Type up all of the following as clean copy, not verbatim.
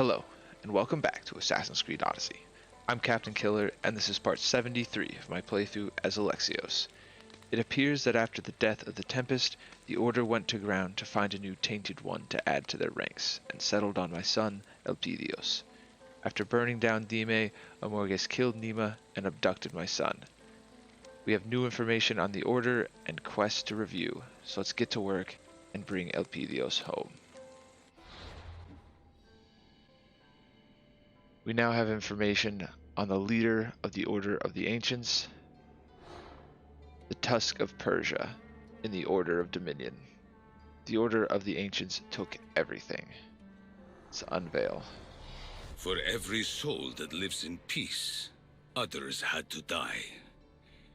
Hello, and welcome back to Assassin's Creed Odyssey. I'm Captain Killer, and this is part 73 of my playthrough as Alexios. It appears that after the death of the Tempest, the Order went to ground to find a new Tainted One to add to their ranks, and settled on my son, Elpidios. After burning down Dime, Amorges killed Nima and abducted my son. We have new information on the Order and quests to review, so let's get to work and bring Elpidios home. We now have information on the leader of the Order of the Ancients, the Tusk of Persia, in the Order of Dominion. The Order of the Ancients took everything. Let's unveil. For every soul that lives in peace, others had to die.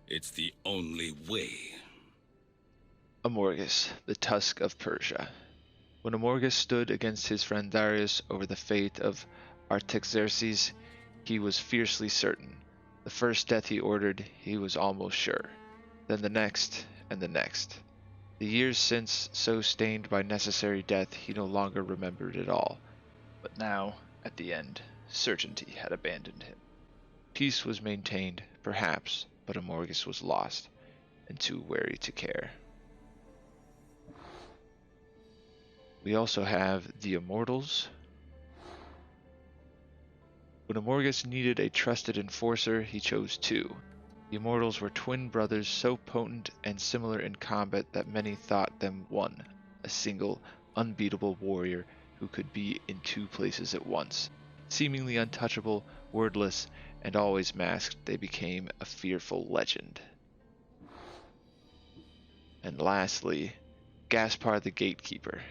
It's the only way. Amorges, the Tusk of Persia. When Amorges stood against his friend Darius over the fate of Artaxerxes, he was fiercely certain. The first death he ordered, he was almost sure. Then the next, and the next. The years since, so stained by necessary death, he no longer remembered it all. But now, at the end, certainty had abandoned him. Peace was maintained, perhaps, but Amorges was lost, and too wary to care. We also have the Immortals. When Amorges needed a trusted enforcer, he chose two. The Immortals were twin brothers so potent and similar in combat that many thought them one, a single, unbeatable warrior who could be in two places at once. Seemingly untouchable, wordless, and always masked, they became a fearful legend. And lastly, Gaspar the Gatekeeper.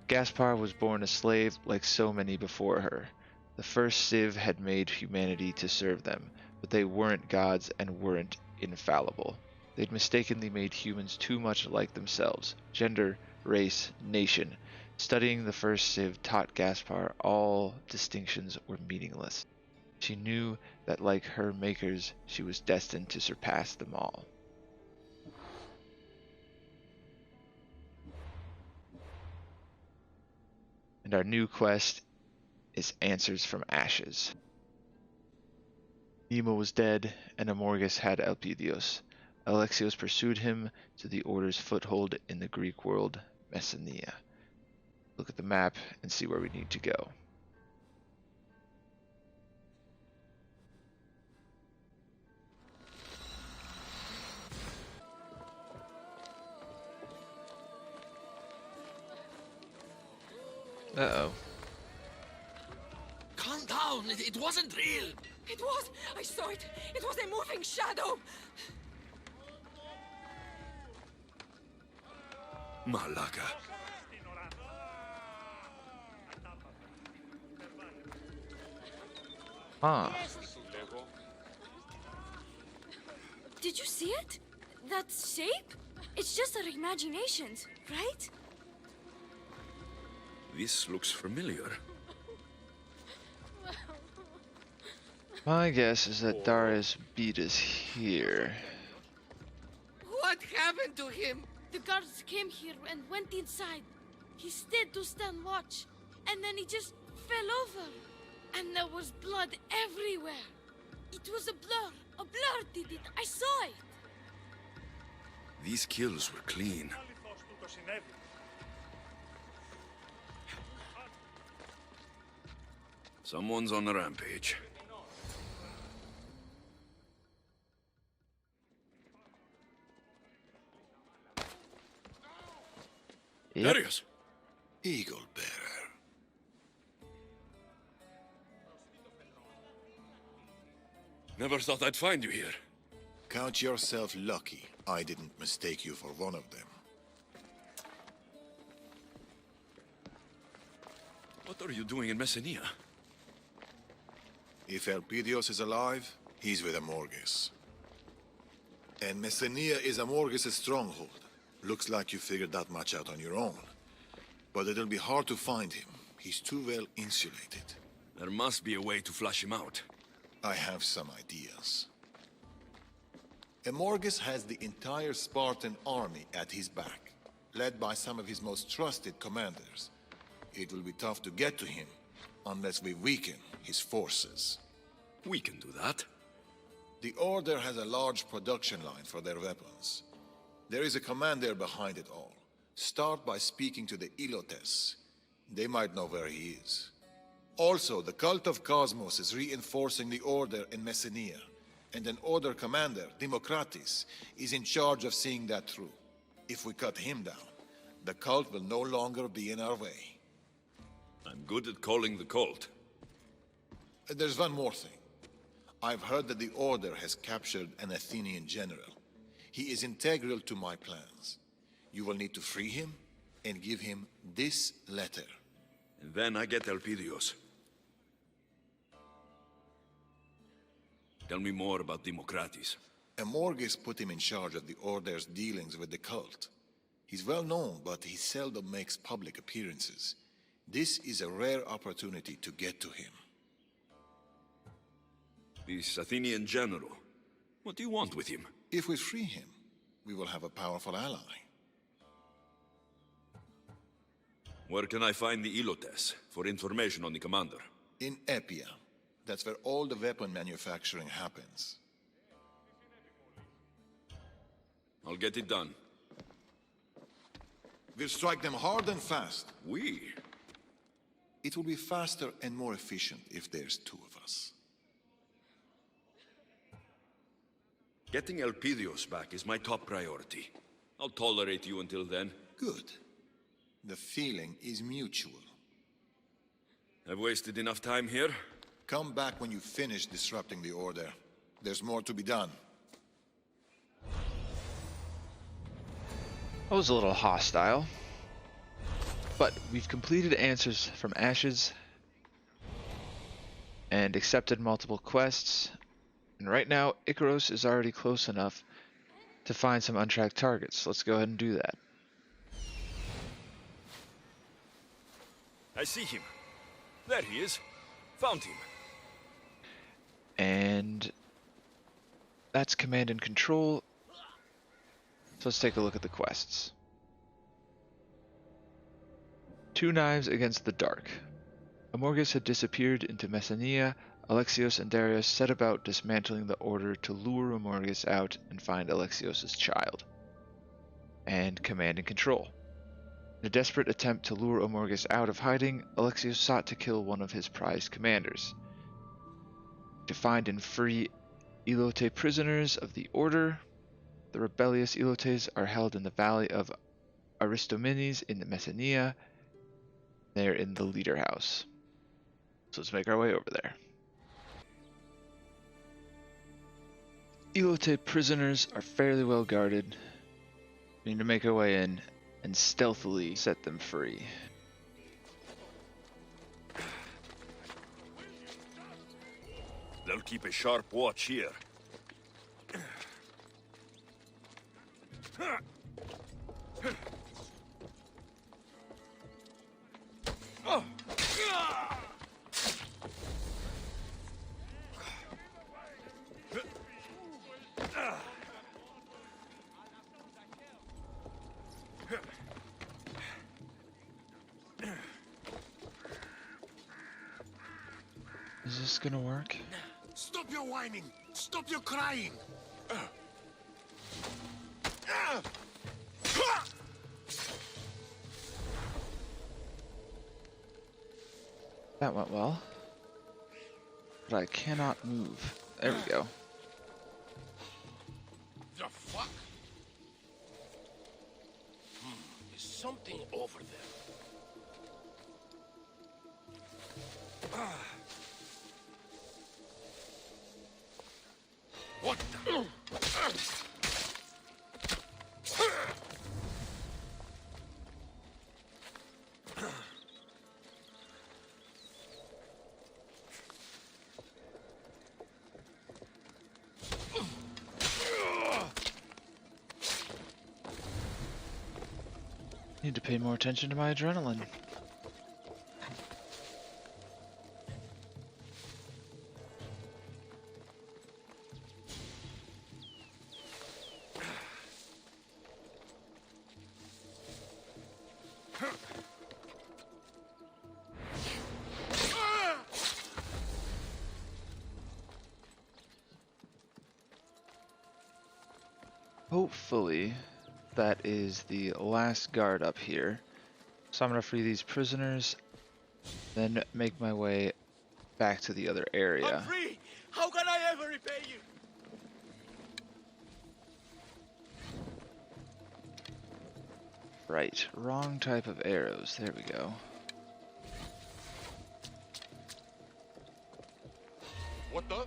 Gaspar was born a slave like so many before her. The first Civ had made humanity to serve them, but they weren't gods and weren't infallible. They'd mistakenly made humans too much like themselves. Gender, race, nation. Studying the first Civ taught Gaspar all distinctions were meaningless. She knew that like her makers, she was destined to surpass them all. And our new quest is Answers from Ashes. Nima was dead, and Amorges had Elpidios. Alexios pursued him to the Order's foothold in the Greek world, Messenia. Look at the map and see where we need to go. Uh-oh. Calm down, it wasn't real. It was! I saw it! It was a moving shadow! Malaga. Huh. Did you see it? That shape? It's just our imaginations, right? This looks familiar. My guess is that Darius beat us here. What happened to him? The guards came here and went inside. He stayed to stand watch, and then he just fell over. And there was blood everywhere. It was a blur. A blur did it. I saw it. These kills were clean. Someone's on a rampage. Yep. Darius! Eagle bearer. Never thought I'd find you here. Count yourself lucky I didn't mistake you for one of them. What are you doing in Messenia? If Elpidios is alive, he's with Amorges. And Messenia is Amorges' stronghold. Looks like you figured that much out on your own. But it'll be hard to find him. He's too well insulated. There must be a way to flush him out. I have some ideas. Amorges has the entire Spartan army at his back, led by some of his most trusted commanders. it will be tough to get to him unless we weaken his forces. We can do that. The Order has a large production line for their weapons. There is a commander behind it all. Start by speaking to the Ilotes. They might know where he is. Also, the Cult of Cosmos is reinforcing the Order in Messenia, and an Order commander, Democratis, is in charge of seeing that through. If we cut him down, the cult will no longer be in our way. I'm good at calling the cult. There's one more thing. I've heard that the Order has captured an Athenian general. He is integral to my plans. You will need to free him and give him this letter. And then I get Elpidios. Tell me more about Democratis. Amorges put him in charge of the Order's dealings with the cult. He's well known, but he seldom makes public appearances. This is a rare opportunity to get to him. This Athenian general. What do you want with him? If we free him, we will have a powerful ally. Where can I find the Ilotes for information on the commander? In Epia. That's where all the weapon manufacturing happens. I'll get it done. We'll strike them hard and fast. We? It will be faster and more efficient if there's two of us. Getting Elpidios back is my top priority. I'll tolerate you until then. Good. The feeling is mutual. I've wasted enough time here. Come back when you finish disrupting the Order. There's more to be done. I was a little hostile, but we've completed answers from Ashes and accepted multiple quests, and right now Icaros is already close enough to find some untracked targets. Let's go ahead and do that. I see him. There he is. Found him. And that's command and control. So let's take a look at the quests. 2 Knives Against the Dark. Amorges had disappeared into Messenia. Alexios and Darius set about dismantling the Order to lure Amorges out and find Alexios' child. And command and control. In a desperate attempt to lure Amorges out of hiding, Alexios sought to kill one of his prized commanders. To find and free Elote prisoners of the Order. The rebellious Elotes are held in the valley of Aristomenes in Messenia. They're in the leader house. So let's make our way over there. Elote prisoners are fairly well guarded. We need to make our way in and stealthily set them free. They'll keep a sharp watch here. Is this gonna work? Stop your whining! Stop your crying! That went well. But I cannot move. There we go. The fuck? There's something over there. What the? Need to pay more attention to my adrenaline. hopefully that is the last guard up here. So I'm going to free these prisoners, then make my way back to the other area. I'm free! How can I ever repay you? Right, wrong type of arrows. There we go. What the?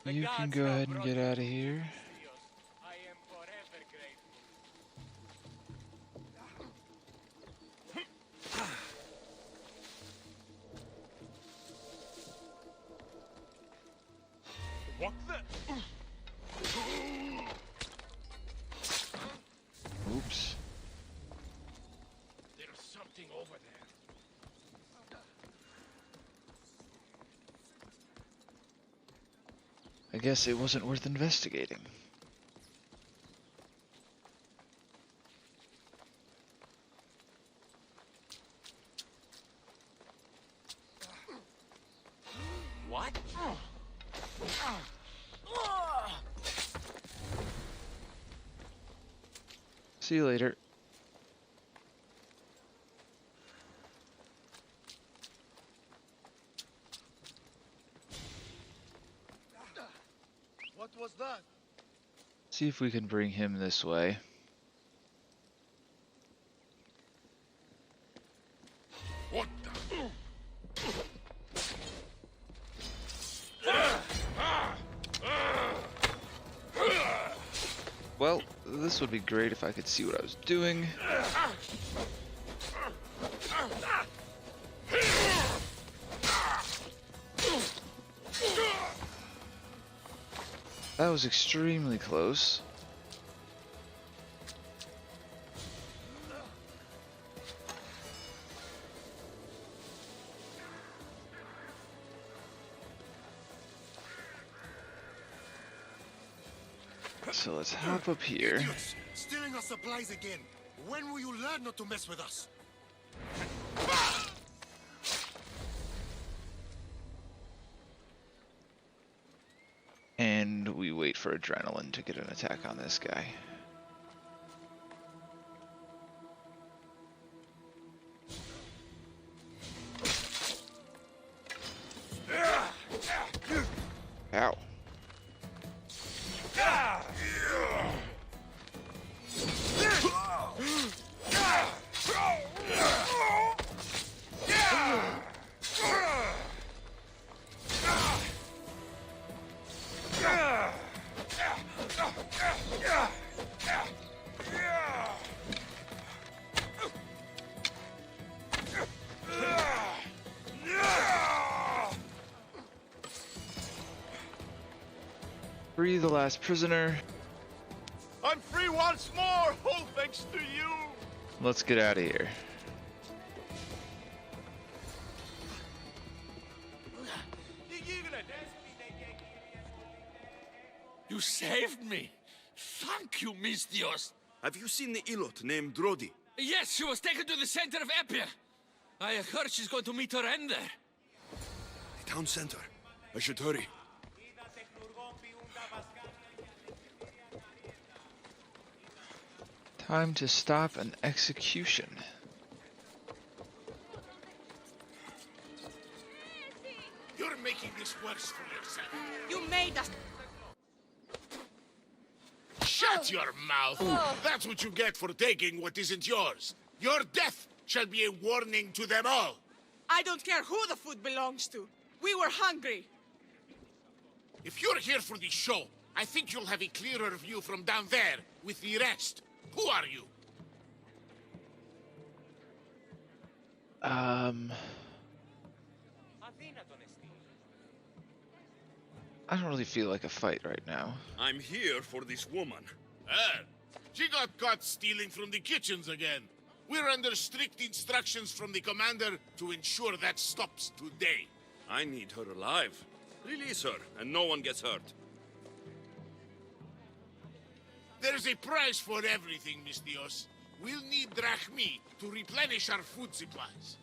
You can go ahead and get out of here. I am forever grateful. What the? Oops. There's something over there. I guess it wasn't worth investigating. What? See you later. What was that? See if we can bring him this way. What the? Well, this would be great if I could see what I was doing. That was extremely close. So let's hop up here. Idiots! Stealing our supplies again. When will you learn not to mess with us? And we wait for adrenaline to get an attack on this guy. Ow. Free the last prisoner. I'm free once more, all thanks to you. Let's get out of here. You saved me! Thank you, Miss Dios! Have you seen the Ilot named Drodi? Yes, she was taken to the center of Epia. I heard she's going to meet her end there. The town center. I should hurry. Time to stop an execution. You're making this worse for yourself. You made us. Shut your mouth! That's what you get for taking what isn't yours. Your death shall be a warning to them all. I don't care who the food belongs to. We were hungry. If you're here for the show, I think you'll have a clearer view from down there with the rest. Who are you? I don't really feel like a fight right now. I'm here for this woman. Ah, she got caught stealing from the kitchens again. We're under strict instructions from the commander to ensure that stops today. I need her alive. Release her, and no one gets hurt. There's a price for everything, Mistios. We'll need drachmi to replenish our food supplies.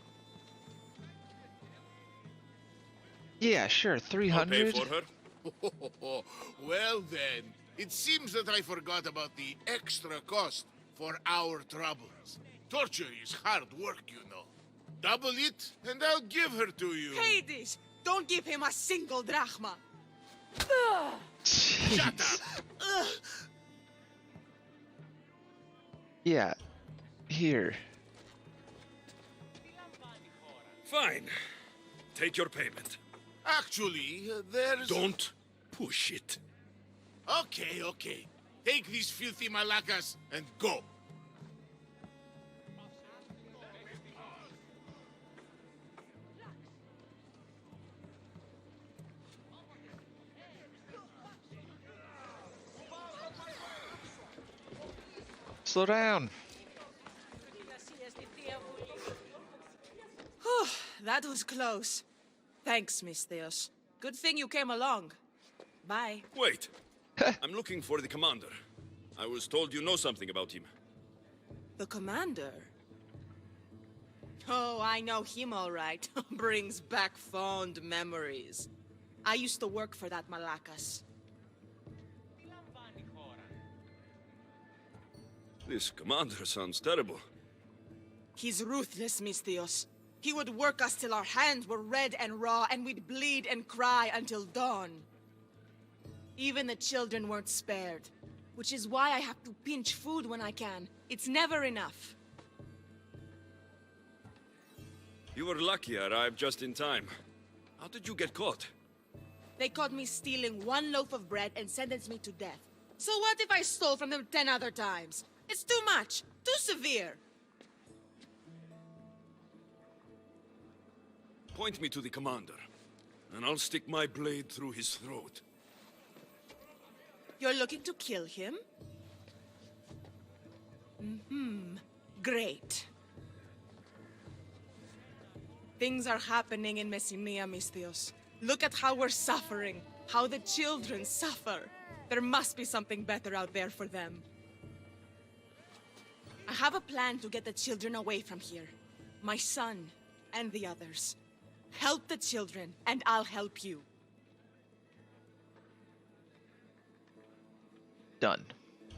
Yeah, sure, I'll pay 300. for her. Well then, it seems that I forgot about the extra cost for our troubles. Torture is hard work, you know. Double it, and I'll give her to you. Hades, don't give him a single drachma. Shut Jeez. up! Yeah, here. Fine. Take your payment. Actually, there's... Don't push it. Okay, okay. Take these filthy malacas and go. Slow down. Whew, that was close. Thanks, Mistios. Good thing you came along. Bye. Wait. I'm looking for the commander. I was told you know something about him. The commander? Oh, I know him all right. Brings back fond memories. I used to work for that Malakas. This commander sounds terrible. He's ruthless, Mistios. He would work us till our hands were red and raw, and we'd bleed and cry until dawn. Even the children weren't spared. Which is why I have to pinch food when I can. It's never enough. You were lucky I arrived just in time. How did you get caught? They caught me stealing one loaf of bread and sentenced me to death. So what if I stole from them 10 other times? It's too much. Too severe. Point me to the commander, and I'll stick my blade through his throat. You're looking to kill him? Great. Things are happening in Messenia, Mistios. Look at how we're suffering. How the children suffer. There must be something better out there for them. I have a plan to get the children away from here. My son and the others. Help the children, and I'll help you. Done.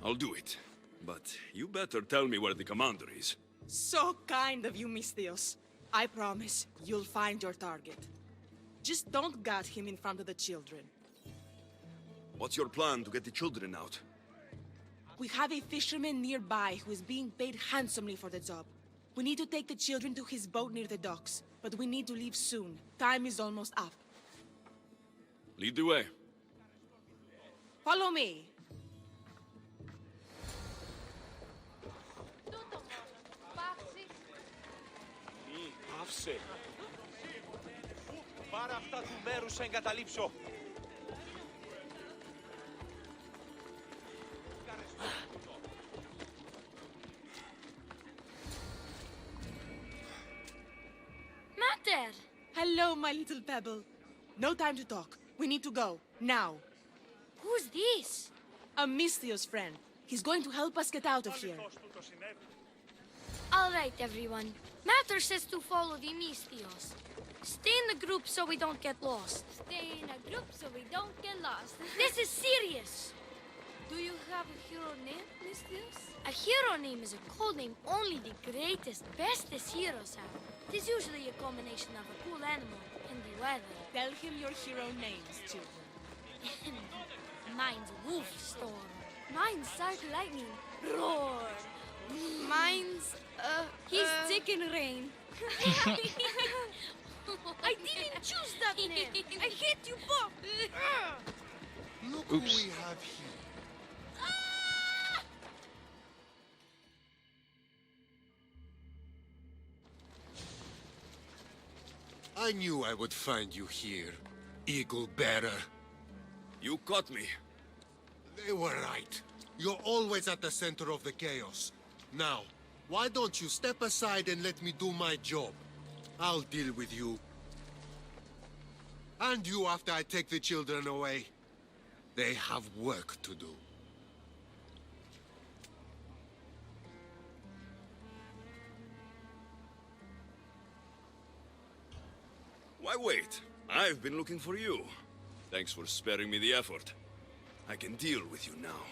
I'll do it. But you better tell me where the commander is. So kind of you, Mistios. I promise you'll find your target. Just don't gut him in front of the children. What's your plan to get the children out? We have a fisherman nearby who is being paid handsomely for the job. We need to take the children to his boat near the docks, but we need to leave soon. Time is almost up. Lead the way. Follow me. Άφησε. Πάρε αυτά του μέρους σε εγκαταλείψω. Mater! Hello, my little pebble. No time to talk. We need to go. Now. Who's this? A Mistios friend. He's going to help us get out of here. All right, everyone. Mater says to follow the Mistios. Stay in the group so we don't get lost. Stay in a group so we don't get lost. This is serious. Do you have a hero name, Mistios? A hero name is a code name only the greatest, bestest heroes have. It is usually a combination of a cool animal and the weather. Tell him your hero names, children. Mine's Wolf Storm. Mine's Dark Lightning. Roar. Mine's, he's Chicken Rain. I didn't choose that name. I hate you both. Look Oops. who we have here. I knew I would find you here, Eagle Bearer. You caught me. They were right. You're always at the center of the chaos. Now, why don't you step aside and let me do my job? I'll deal with you. And you after I take the children away. They have work to do. Why wait? I've been looking for you. Thanks for sparing me the effort. I can deal with you now.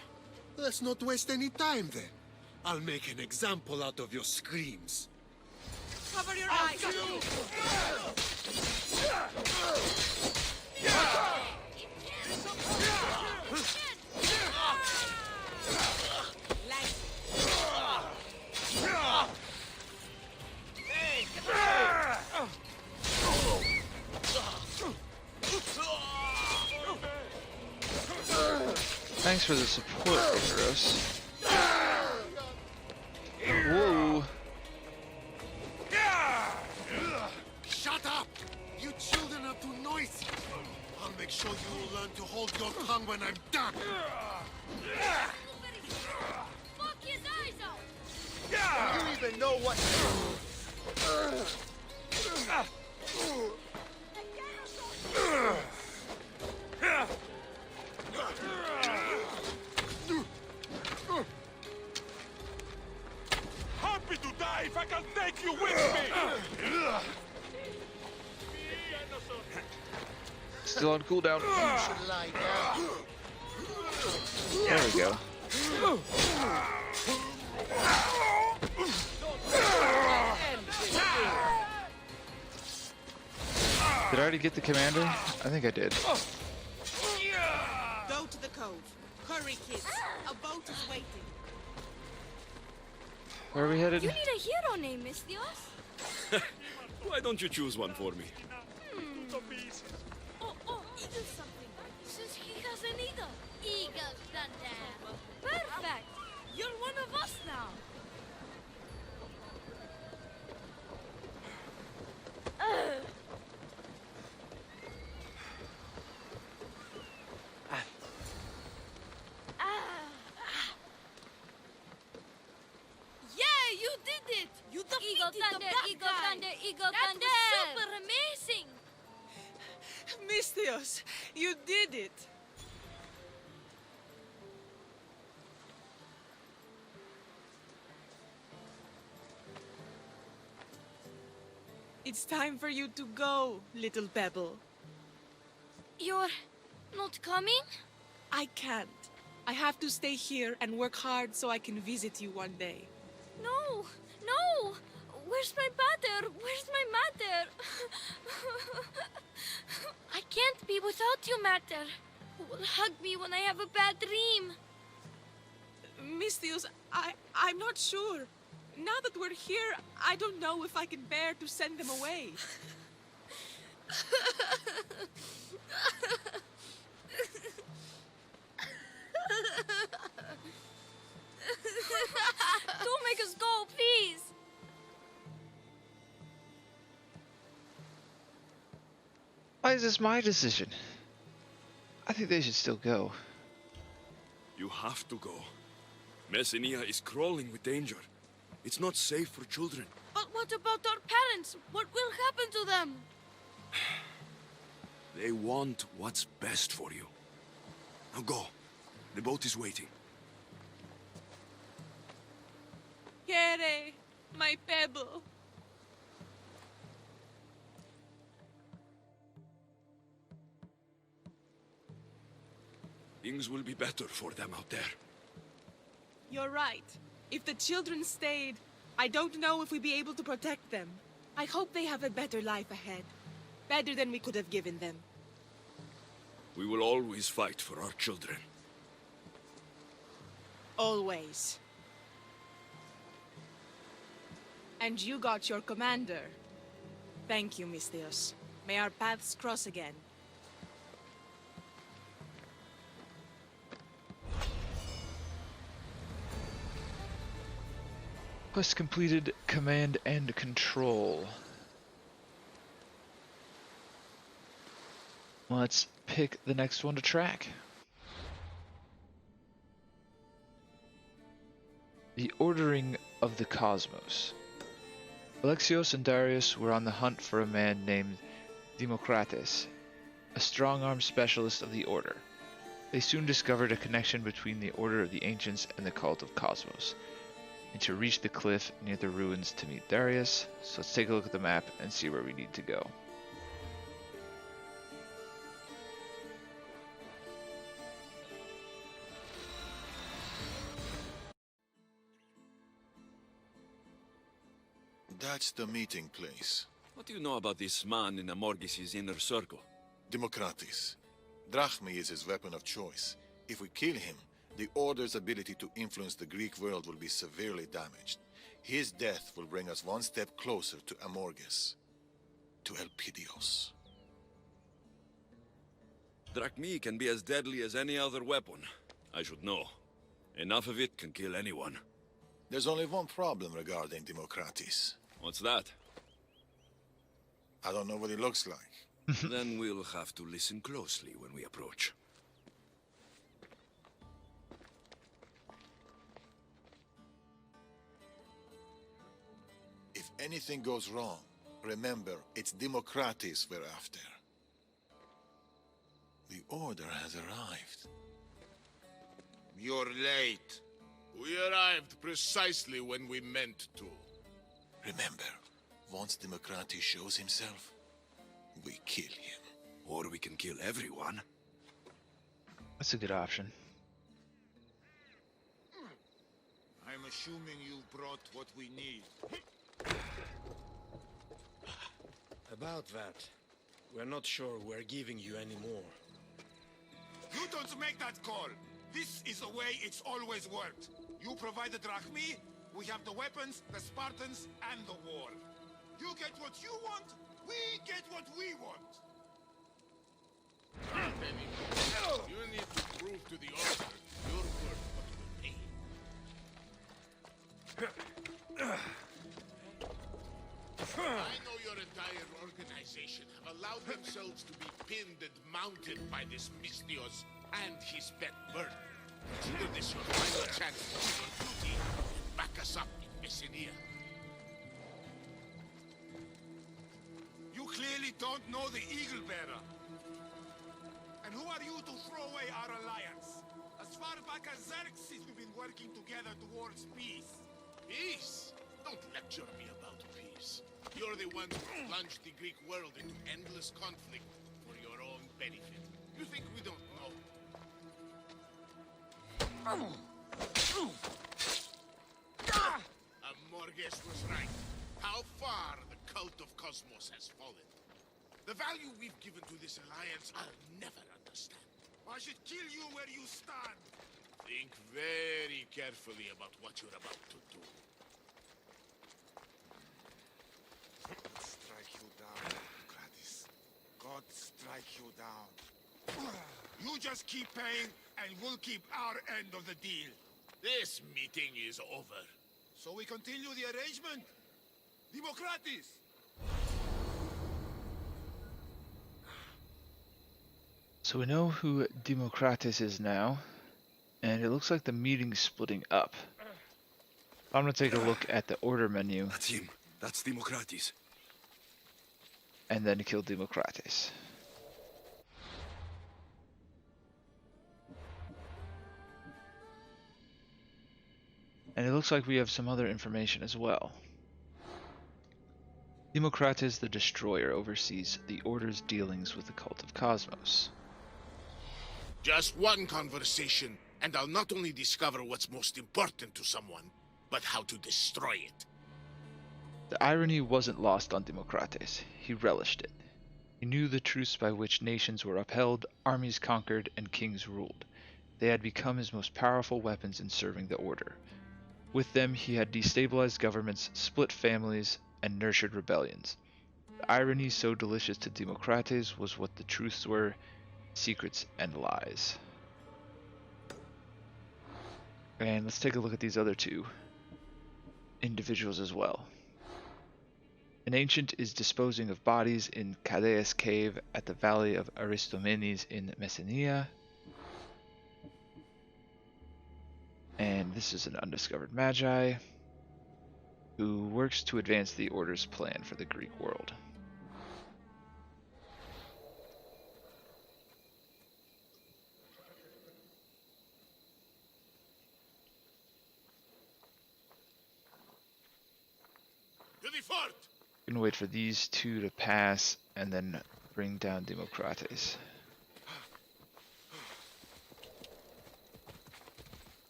Let's not waste any time then. I'll make an example out of your screams. Cover your eyes. Thanks for the support, Icarus. Whoa. Shut up! You children are too noisy. I'll make sure you will learn to hold your tongue when I'm done. Fuck his eyes out! You even know what... Happy to die if I can take you with me! Still on cooldown. You should lie down. There we go. Did I already get the commander? I think I did. Go to the cove. Hurry, kids. A boat is waiting. Where are we headed? You need a hero name, Misthios. Why don't you choose one for me? Oh, eagle something. Since he has an eagle. Eagle thunder. Perfect. You're one of us now. Yeah, you did it! You defeated Eagle thunder, the bad eagle guy. thunder, eagle That thunder. was super amazing! Misthios, you did it. It's time for you to go, little pebble. You're not coming? I can't. I have to stay here and work hard so I can visit you one day. No, no! Where's my mother? Where's my mother? I can't be without you, Mater. Who will hug me when I have a bad dream? Misthios, I'm not sure. Now that we're here, I don't know if I can bear to send them away. Don't make us go, please! Why is this my decision? I think they should still go. You have to go. Messenia is crawling with danger. It's not safe for children. But what about our parents? What will happen to them? They want what's best for you. Now go. The boat is waiting. Here, my pebble. Things will be better for them out there. You're right. If the children stayed, I don't know if we'd be able to protect them. I hope they have a better life ahead. Better than we could have given them. We will always fight for our children. Always. And you got your commander. Thank you, Misthios. May our paths cross again. Quest completed, command and control. Let's pick the next one to track. The Ordering of the Cosmos. Alexios and Darius were on the hunt for a man named Democrates, a strong-arm specialist of the Order. They soon discovered a connection between the Order of the Ancients and the Cult of Cosmos, and to reach the cliff near the ruins to meet Darius. So let's take a look at the map and see where we need to go. That's the meeting place. What do you know about this man in Amorgis's inner circle? Democratis. Drachmi is his weapon of choice. If we kill him, the Order's ability to influence the Greek world will be severely damaged. His death will bring us one step closer to Amorges. To Elpidios. Drachmi can be as deadly as any other weapon. I should know. Enough of it can kill anyone. There's only one problem regarding Democratis. What's that? I don't know what he looks like. Then we'll have to listen closely when we approach. If anything goes wrong, remember, it's Democratis we're after. The Order has arrived. You're late. We arrived precisely when we meant to. Remember, once Democratis shows himself, we kill him. Or we can kill everyone. That's a good option. I'm assuming you brought what we need. About that, we're not sure we're giving you any more. You don't make that call. This is the way it's always worked. You provide the drachmi, we have the weapons, the Spartans, and the war. You get what you want, we get what we want. You need to prove to the Order you're worth what we're paying. I know your entire organization have allowed themselves to be pinned and mounted by this Mystios and his pet bird. Consider this your final chance to do your duty and back us up in Messenia. You clearly don't know the Eagle Bearer. And who are you to throw away our alliance? As far back as Xerxes, we've been working together towards peace. Peace? Don't lecture me about peace. You're the ones who plunged the Greek world into endless conflict for your own benefit. You think we don't know? Amorges was right. How far the cult of Cosmos has fallen. The value we've given to this alliance, I'll never understand. I should kill you where you stand. Think very carefully about what you're about to do. God strike you down, Kratis. God strike you down. You just keep paying, and we'll keep our end of the deal. This meeting is over. So we continue the arrangement? Democratis! So we know who Democratis is now, and it looks like the meeting's splitting up. I'm gonna take a look at the order menu. That's him. That's Democratis. And then kill Democratis. And it looks like we have some other information as well. Democratis the Destroyer oversees the Order's dealings with the Cult of Cosmos. Just one conversation, and I'll not only discover what's most important to someone, but how to destroy it. The irony wasn't lost on Democratis. He relished it. He knew the truths by which nations were upheld, armies conquered, and kings ruled. They had become his most powerful weapons in serving the Order. With them, he had destabilized governments, split families, and nurtured rebellions. The irony so delicious to Democrates was what the truths were, secrets and lies. And let's take a look at these other two individuals as well. An ancient is disposing of bodies in Cadeus cave at the valley of Aristomenes in Messenia. And this is an undiscovered magi who works to advance the Order's plan for the Greek world. To the fort! We can wait for these two to pass and then bring down Democrates.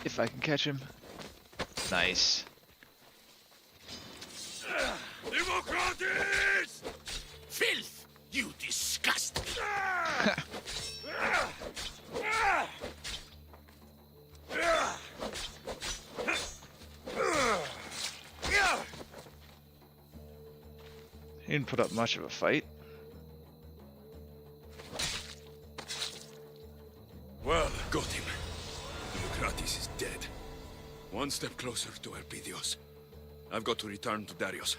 If I can catch him. Nice. Democratis! Filth! You disgust! He didn't put up much of a fight. Well, got him. Democratis is dead. One step closer to Elpidios. I've got to return to Darius.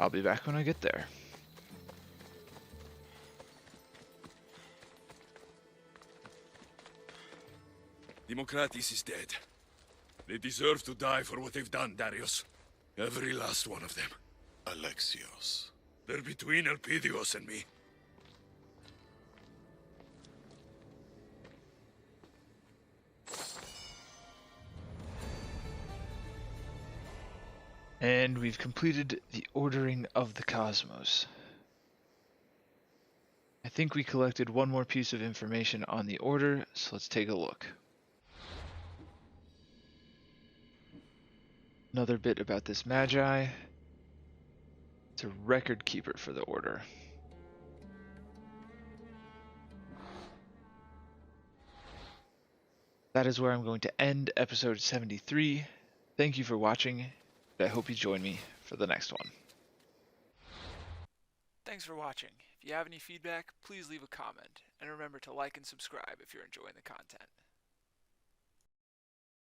I'll be back when I get there. Democratis is dead. They deserve to die for what they've done, Darius. Every last one of them. Alexios. They're between Elpidios and me. And we've completed the ordering of the cosmos. I think we collected one more piece of information on the order, so let's take a look. Another bit about this Magi. It's a record keeper for the order. That is where I'm going to end episode 73. Thank you for watching. I hope you join me for the next one. Thanks for watching. If you have any feedback, please leave a comment, and remember to like and subscribe if you're enjoying the content.